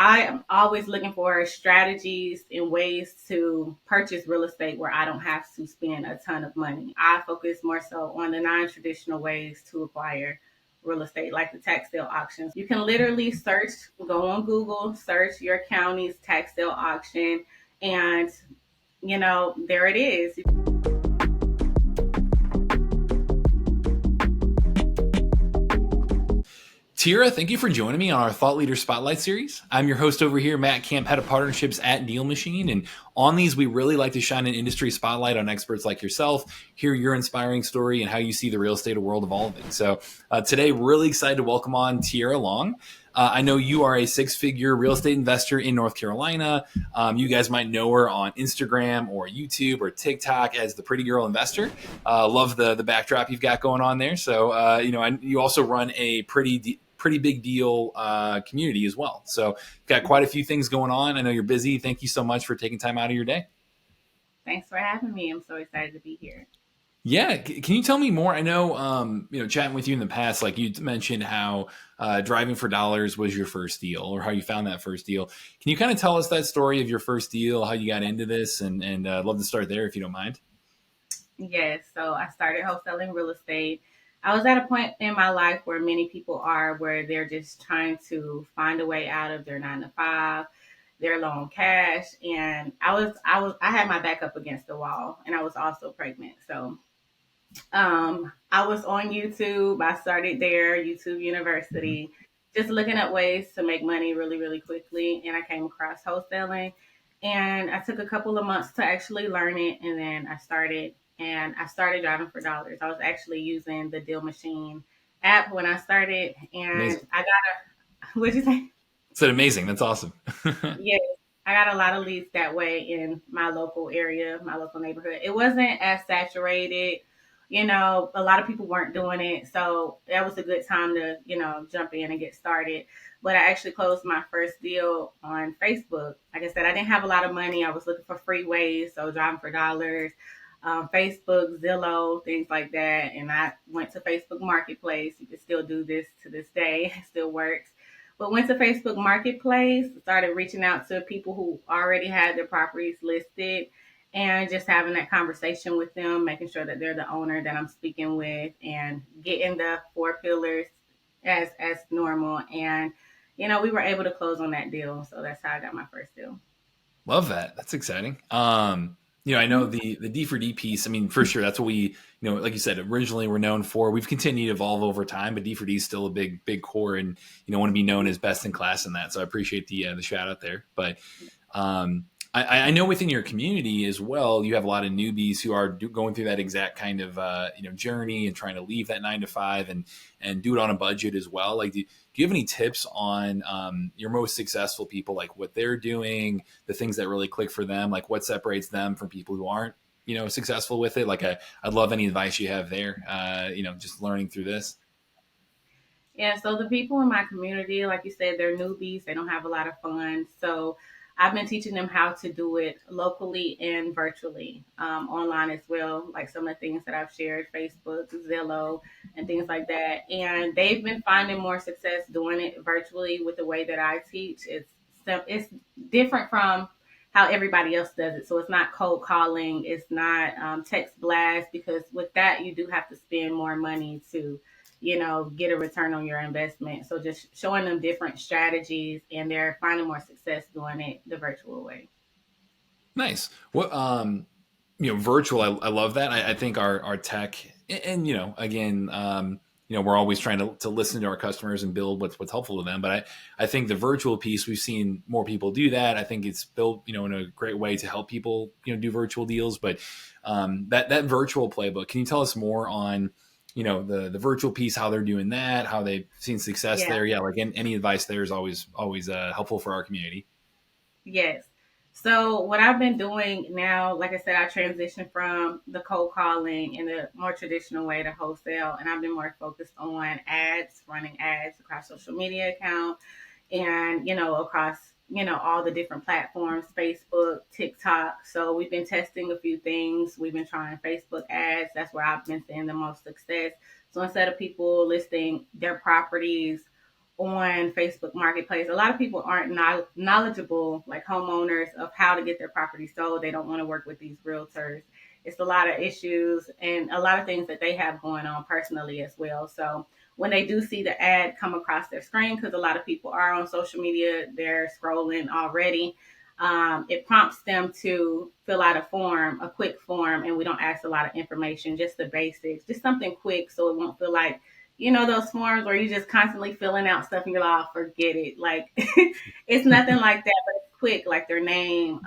I am always looking for strategies and ways to purchase real estate where I don't have to spend a ton of money. I focus more so on the non-traditional ways to acquire real estate, like the tax sale auctions. You can literally search, go on Google, search your county's tax sale auction, and there it is. Tierra, thank you for joining me on our Thought Leader Spotlight series. I'm your host over here, Matt Camp, head of partnerships at DealMachine. And on these, we really like to shine an industry spotlight on experts like yourself, hear your inspiring story and how you see the real estate world evolving. So today, really excited to welcome on Tierra Long. I know you are a six-figure real estate investor in North Carolina. You guys might know her on Instagram or YouTube or TikTok as the Pretty Girl Investor. Love the backdrop you've got going on there. So, you also run a pretty big deal community as well. So you've got quite a few things going on. I know you're busy. Thank you so much for taking time out of your day. Thanks for having me. I'm so excited to be here. Yeah. Can you tell me more? I know, chatting with you in the past, like you mentioned how driving for dollars was your first deal or how you found that first deal. Can you kind of tell us that story of your first deal, how you got into this and love to start there if you don't mind. Yes. So I started wholesaling real estate. I was at a point in my life where many people are, where they're just trying to find a way out of their 9 to 5, their low on cash. And I had my back up against the wall, and I was also pregnant. So I was on YouTube. I started there, YouTube University, just looking at ways to make money really, really quickly. And I came across wholesaling, and I took a couple of months to actually learn it. And then I started driving for dollars. I was actually using the DealMachine app when I started, and Amazing. I got what'd you say? Said amazing. That's awesome. Yes, I got a lot of leads that way in my local area, my local neighborhood. It wasn't as saturated. A lot of people weren't doing it. So that was a good time to, jump in and get started. But I actually closed my first deal on Facebook. Like I said, I didn't have a lot of money. I was looking for free ways. So driving for dollars, Facebook, Zillow, things like that. And I went to Facebook Marketplace. You can still do this to this day. It still works. But went to Facebook Marketplace, started reaching out to people who already had their properties listed and just having that conversation with them, making sure that they're the owner that I'm speaking with and getting the 4 pillars as normal. And, we were able to close on that deal. So that's how I got my first deal. Love that. That's exciting. I know the D for D piece. I mean, for sure, that's what we, like you said, originally we're known for. We've continued to evolve over time, but D for D is still a big core, and want to be known as best in class in that. So I appreciate the shout out there. But I know within your community as well, you have a lot of newbies who are going through that exact kind of journey and trying to leave that 9 to 5 and do it on a budget as well. Like, do you have any tips on your most successful people, like what they're doing, the things that really click for them, like what separates them from people who aren't successful with it? Like, I'd love any advice you have there. Just learning through this. Yeah, so the people in my community, like you said, they're newbies. They don't have a lot of funds. So I've been teaching them how to do it locally and virtually, online as well, like some of the things that I've shared, Facebook, Zillow, and things like that. And they've been finding more success doing it virtually with the way that I teach. It's different from how everybody else does it. So it's not cold calling, it's not text blast, because with that, you do have to spend more money to get a return on your investment. So just showing them different strategies, and they're finding more success doing it the virtual way. Nice. What virtual. I love that. I think our tech and again, we're always trying to listen to our customers and build what's helpful to them. But I think the virtual piece, we've seen more people do that. I think it's built, in a great way to help people, do virtual deals. But that virtual playbook, can you tell us more on, the virtual piece, how they're doing that, how they've seen success there? Yeah. Like any advice there is always helpful for our community. Yes. So what I've been doing now, like I said, I transitioned from the cold calling in the more traditional way to wholesale, and I've been more focused on ads, running ads across social media account and, across, all the different platforms, Facebook, TikTok. So we've been testing a few things. We've been trying Facebook ads. That's where I've been seeing the most success. So instead of people listing their properties on Facebook Marketplace. A lot of people aren't knowledgeable, like homeowners, of how to get their property sold. They don't want to work with these realtors. It's a lot of issues and a lot of things that they have going on personally as well. So when they do see the ad come across their screen, because a lot of people are on social media, they're scrolling already. It prompts them to fill out a form, a quick form, and we don't ask a lot of information, just the basics, just something quick so it won't feel like, those forms where you just constantly filling out stuff and you're like, oh, forget it. Like, it's nothing like that, but it's quick, like their name,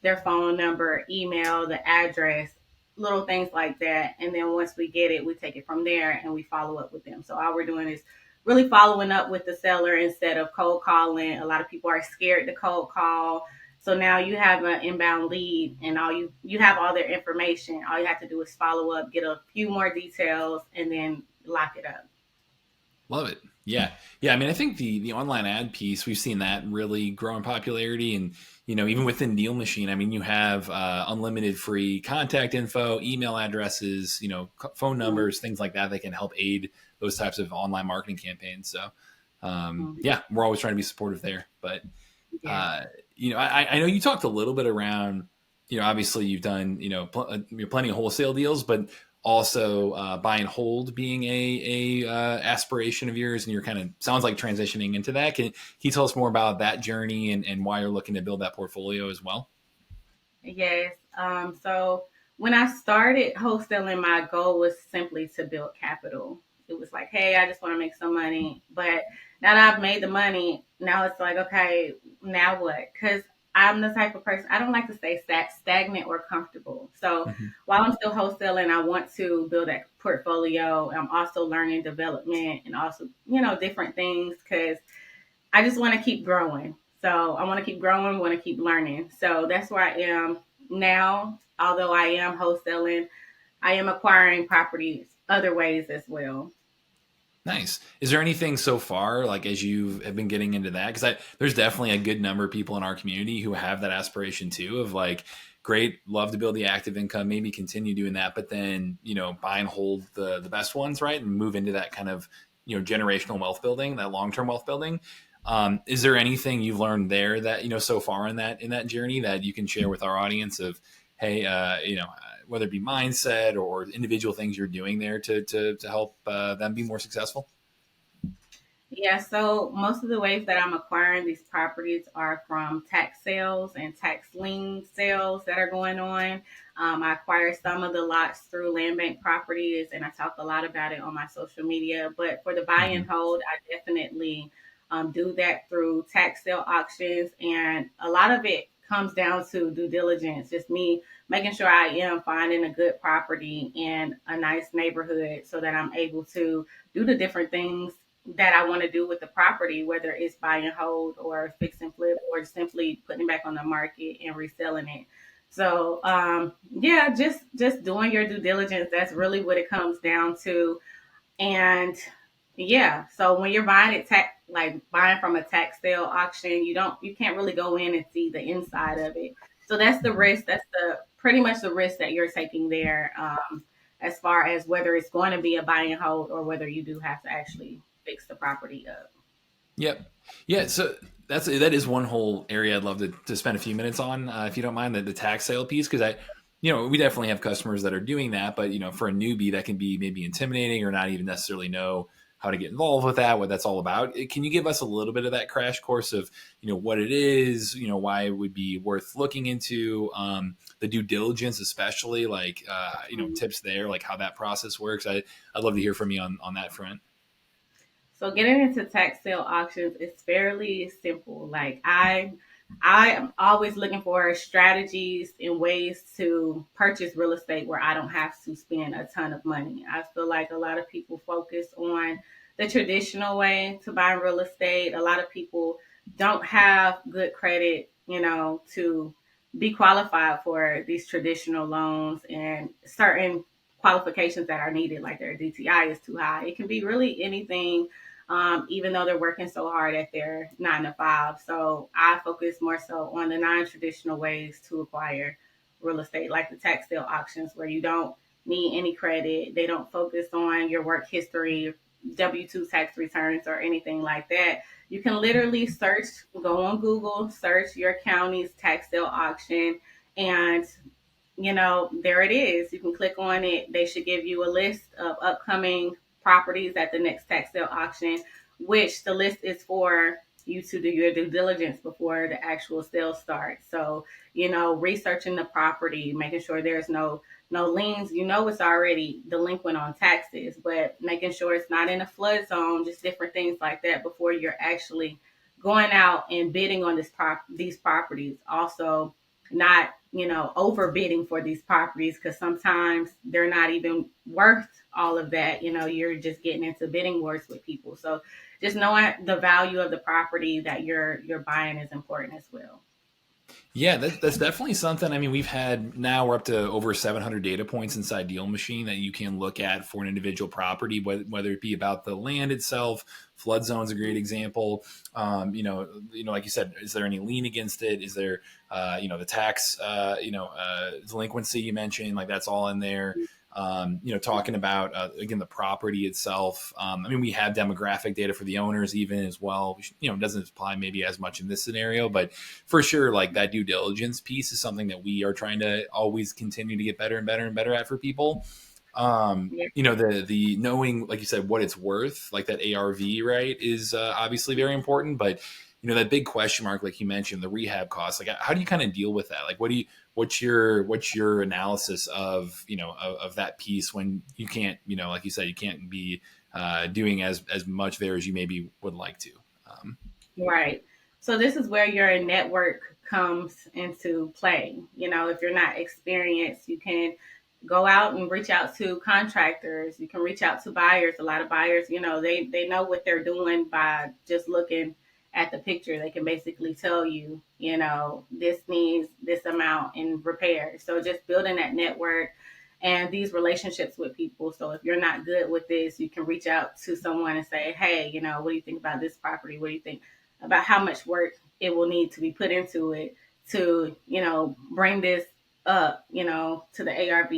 their phone number, email, the address, little things like that. And then once we get it, we take it from there and we follow up with them. So all we're doing is really following up with the seller instead of cold calling. A lot of people are scared to cold call. So now you have an inbound lead and you have all their information. All you have to do is follow up, get a few more details, and then lock it up. Love it. Yeah. Yeah. I mean, I think the online ad piece, we've seen that really grow in popularity. And, even within DealMachine, I mean, you have unlimited free contact info, email addresses, phone numbers, things like that can help aid those types of online marketing campaigns. So, Mm-hmm. yeah, we're always trying to be supportive there. But, Yes. I know you talked a little bit around, obviously you've done, plenty of wholesale deals, but also buy and hold being a aspiration of yours, and you're kind of sounds like transitioning into that. Can you tell us more about that journey and why you're looking to build that portfolio as well? Yes. So when I started wholesaling, my goal was simply to build capital. It was like, hey, I just want to make some money. But now that I've made the money, now it's like, okay, now what? Because I'm the type of person, I don't like to stay stagnant or comfortable. So Mm-hmm. while I'm still wholesaling, I want to build that portfolio. I'm also learning development and also, different things because I just want to keep growing. So I want to keep growing, want to keep learning. So that's where I am now. Although I am wholesaling, I am acquiring properties other ways as well. Nice. Is there anything so far, like as you have been getting into that? Because there's definitely a good number of people in our community who have that aspiration too of like, great, love to build the active income, maybe continue doing that, but then buy and hold the best ones, right, and move into that kind of generational wealth building, that long term wealth building. Is there anything you've learned there that so far in that journey that you can share with our audience of, hey, whether it be mindset or individual things you're doing there to help them be more successful? Yeah, so most of the ways that I'm acquiring these properties are from tax sales and tax lien sales that are going on. I acquire some of the lots through land bank properties, and I talk a lot about it on my social media. But for the buy and Mm-hmm. hold, I definitely do that through tax sale auctions, and a lot of it comes down to due diligence, just me making sure I am finding a good property in a nice neighborhood so that I'm able to do the different things that I want to do with the property, whether it's buy and hold or fix and flip or simply putting it back on the market and reselling it. So yeah, just doing your due diligence. That's really what it comes down to. And yeah, so when you're buying it like buying from a tax sale auction, you can't really go in and see the inside of it. So that's the Mm-hmm. risk. That's the pretty much the risk that you're taking there, as far as whether it's going to be a buy and hold or whether you do have to actually fix the property up. Yep. Yeah. So that is one whole area I'd love to spend a few minutes on, if you don't mind, the tax sale piece, because we definitely have customers that are doing that, but for a newbie that can be maybe intimidating or not even necessarily know how to get involved with that, what that's all about. Can you give us a little bit of that crash course of what it is, why it would be worth looking into, the due diligence, especially like Mhm. tips there, like how that process works. I'd love to hear from you on that front. So getting into tax sale auctions is fairly simple. Like I am always looking for strategies and ways to purchase real estate where I don't have to spend a ton of money. I feel like a lot of people focus on the traditional way to buy real estate. A lot of people don't have good credit, to be qualified for these traditional loans and certain qualifications that are needed, like their DTI is too high. It can be really anything, even though they're working so hard at their 9 to 5. So I focus more so on the non traditional ways to acquire real estate, like the tax sale auctions, where you don't need any credit. They don't focus on your work history. W-2 tax returns or anything like that. You can literally search, go on Google, search your county's tax sale auction, and there it is. You can click on it. They should give you a list of upcoming properties at the next tax sale auction, which the list is for you to do your due diligence before the actual sale starts. So, researching the property, making sure there's no liens. It's already delinquent on taxes, but making sure it's not in a flood zone, just different things like that before you're actually going out and bidding on these properties. Also, not overbidding for these properties, because sometimes they're not even worth all of that. You're just getting into bidding wars with people. So just knowing the value of the property that you're buying is important as well. Yeah, that's definitely something. I mean, we're up to over 700 data points inside DealMachine that you can look at for an individual property, whether it be about the land itself. Flood zone's a great example. Like you said, is there any lien against it? Is there, the tax, delinquency you mentioned, like that's all in there. Talking about, again, the property itself. We have demographic data for the owners even as well, which, doesn't apply maybe as much in this scenario, but for sure, like that due diligence piece is something that we are trying to always continue to get better and better and better at for people. Yeah. The knowing, like you said, what it's worth, like that ARV, right, is obviously very important, but that big question mark, like you mentioned, the rehab costs, like how do you kind of deal with that? Like, what's your analysis of, of that piece when you can't, like you said, you can't be doing as much there as you maybe would like to. Right. So this is where your network comes into play. If you're not experienced, you can go out and reach out to contractors. You can reach out to buyers. A lot of buyers, they know what they're doing by just looking at the picture. They can basically tell you, this needs this amount in repair. So just building that network and these relationships with people. So if you're not good with this, you can reach out to someone and say, hey, what do you think about this property? What do you think about how much work it will need to be put into it to, bring this up, to the ARV.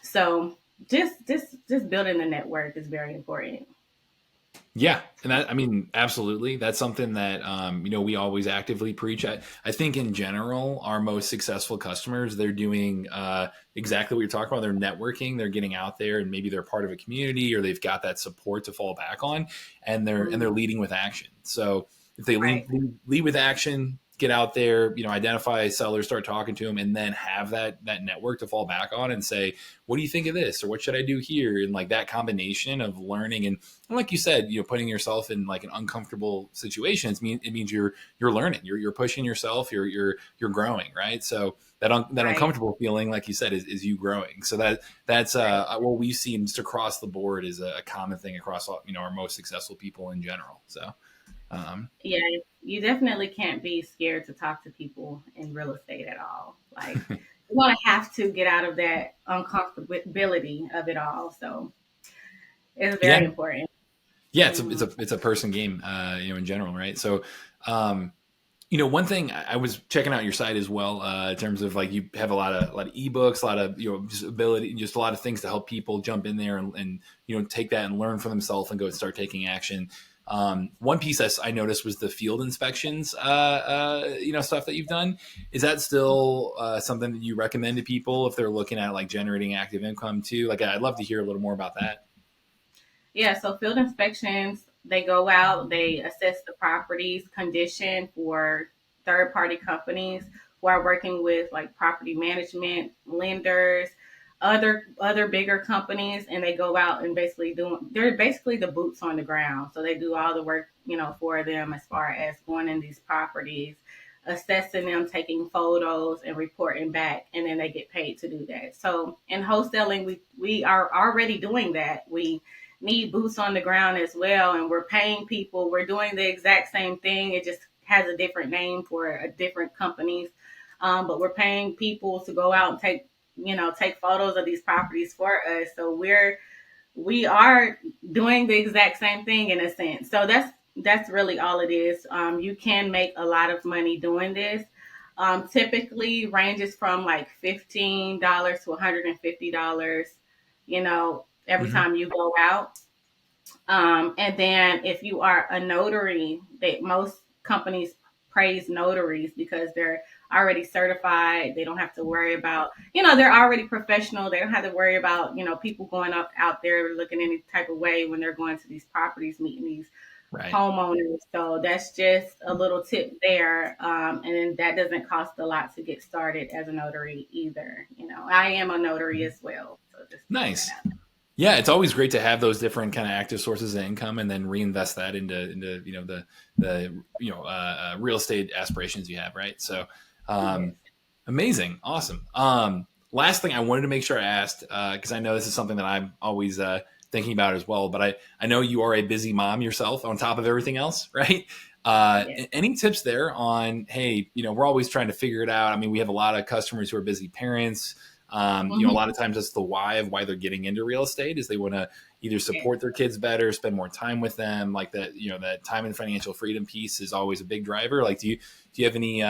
So just building the network is very important. Yeah, and absolutely, that's something that we always actively preach. I think in general, our most successful customers, they're doing exactly what you're talking about. They're networking, they're getting out there, and maybe they're part of a community, or they've got that support to fall back on, and they're leading with action. So if they Right. lead with action, get out there, identify sellers, start talking to them, and then have that network to fall back on and say, what do you think of this, or what should I do here? And like that combination of learning and like you said, putting yourself in like an uncomfortable situation, it means you're learning, you're pushing yourself, you're growing, right? So that Right. uncomfortable feeling, like you said, is you growing. So that's Right. what we've seen just across the board is a common thing across all, our most successful people in general. So Yeah, you definitely can't be scared to talk to people in real estate at all. Like, you want to have to get out of that uncomfortability of it all. So it's yeah, very important. yeah, Hmm. it's a person game, in general, right? So, um, one thing I was checking out your site as well, in terms of like you have a lot of ebooks, a lot of just ability, just a lot of things to help people jump in there and take that and learn for themselves and go and start taking action. One piece I noticed was the field inspections, stuff that you've done. Is that still something that you recommend to people if they're looking at like generating active income too? Like, I'd love to hear a little more about that. Yeah, so field inspections, they go out, they assess the property's condition for third party companies who are working with like property management, lenders, other bigger companies, and they go out and they're basically the boots on the ground. So they do all the work, for them as far as going in these properties, assessing them, taking photos and reporting back, and then they get paid to do that. So in wholesaling, we are already doing that. We need boots on the ground as well, and we're paying people. We're doing the exact same thing. It just has a different name for a different companies, but we're paying people to go out and take photos of these properties for us. So we are doing the exact same thing in a sense. So that's really all it is. You can make a lot of money doing this. Typically ranges from like $15 to $150, every Hmm. time you go out. And then if you are a notary, most companies praise notaries because they're already certified. They don't have to worry about, they're already professional. They don't have to worry about, people going up out there looking any type of way when they're going to these properties, meeting these Right. homeowners. So that's just a little tip there. And then that doesn't cost a lot to get started as a notary either. I am a notary as well. So just throwing that Nice. out. Yeah, it's always great to have those different kind of active sources of income, and then reinvest that into the real estate aspirations you have, right? So, Yes. um, amazing, awesome. Last thing I wanted to make sure I asked, because I know this is something that I'm always thinking about as well, but I know you are a busy mom yourself on top of everything else, right? Yes. Any tips there on, hey, we're always trying to figure it out. I mean, we have a lot of customers who are busy parents. A lot Hmm. of times that's the why of why they're getting into real estate is they want to either Yes. support their kids better, spend more time with them. Like that, that time and financial freedom piece is always a big driver. Like, do you have any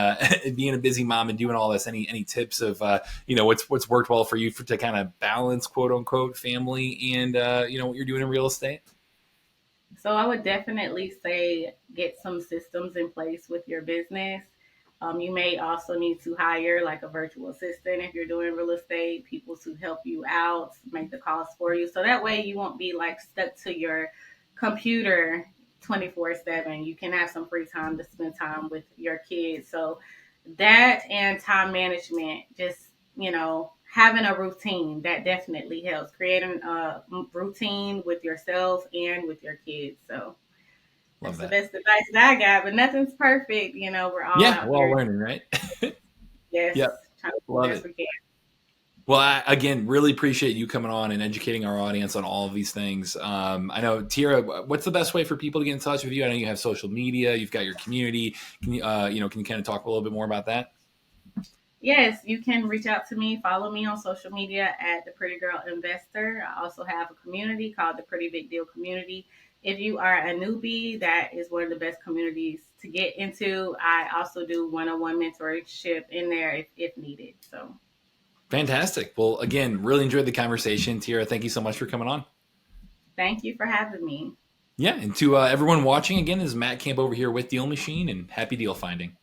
being a busy mom and doing all this? Any tips of what's worked well for you to kind of balance quote unquote family and what you're doing in real estate? So I would definitely say get some systems in place with your business. You may also need to hire like a virtual assistant if you're doing real estate, people to help you out, make the calls for you. So that way you won't be like stuck to your computer 24/7. You can have some free time to spend time with your kids. So that and time management, just, having a routine that definitely helps. Creating a routine with yourself and with your kids. So Love that's the that. best advice that I got, but nothing's perfect. We're all Yeah, out we're all here. learning, right? Yes, Yep, trying to do the love best it. we can. Well, again, really appreciate you coming on and educating our audience on all of these things. I know, Tierra, what's the best way for people to get in touch with you? I know you have social media, you've got your community. Can you kind of talk a little bit more about that? Yes, you can reach out to me. Follow me on social media at the Pretty Girl Investor. I also have a community called the Pretty Big Deal Community. If you are a newbie, that is one of the best communities to get into. I also do one-on-one mentorship in there if needed. So Fantastic. Well, again, really enjoyed the conversation. Tierra, thank you so much for coming on. thank you for having me. Yeah, and to everyone watching, again, this is Matt Camp over here with Deal Machine, and happy deal finding.